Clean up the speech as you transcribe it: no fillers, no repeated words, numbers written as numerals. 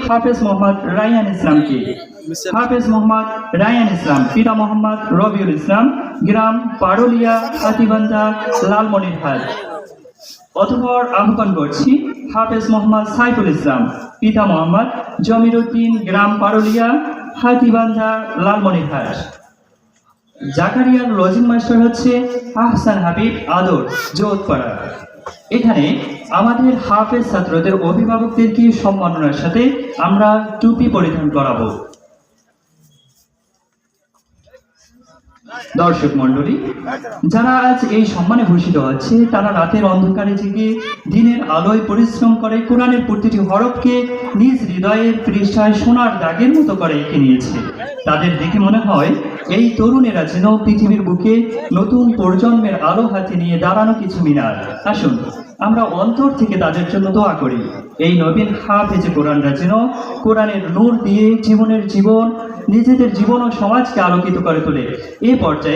হাফেজ মোহাম্মদ রায়হান ইসলামকে। হাফেজ মোহাম্মদ রায়হান ইসলাম, পিতা মোহাম্মদ রবিউল ইসলাম, গ্রাম পারুলিয়া, হাতিবান্ধা, লালমনিরহাট। অতঃপর আহ্বান করছি হাফেজ মোহাম্মদ সাইফুল ইসলাম, পিতা মোহাম্মদ জমির উদ্দিন, গ্রাম পারুলিয়া, হাতিবান্ধা, লালমনিরহাট। জাকারিয়ার লজিং মাস্টার হচ্ছে আহসান হাবিব আদর, জোতপাড়া। এখানে আমাদের হাফেজ ছাত্রদের অভিভাবকদেরকে সম্মাননার সাথে আমরা টুপি পরিধান করাবো। দর্শক মণ্ডলী, যারা আজ এই সম্মানে ভূষিত হচ্ছে তারা রাতের অন্ধকারে জেগে দিনের আলোয় পরিশ্রম করে কোরআনের প্রতিটি হরফকে নিজ হৃদয়ের পৃষ্ঠায় সোনার দাগের মতো করে এঁকে নিয়েছে। তাদের দেখে মনে হয় এই তরুণেরা যেন পৃথিবীর বুকে নতুন প্রজন্মের আলো হাতে নিয়ে দাঁড়ানো কিছু মিনার। আসুন আমরা অন্তর থেকে তাদের জন্য দোয়া করি, এই নবীন হাফেজে কোরআনরা যেন কোরআনের নূর দিয়ে জীবন নিজেদের জীবন ও সমাজকে আলোকিত করে তোলে। এই পর্যায়ে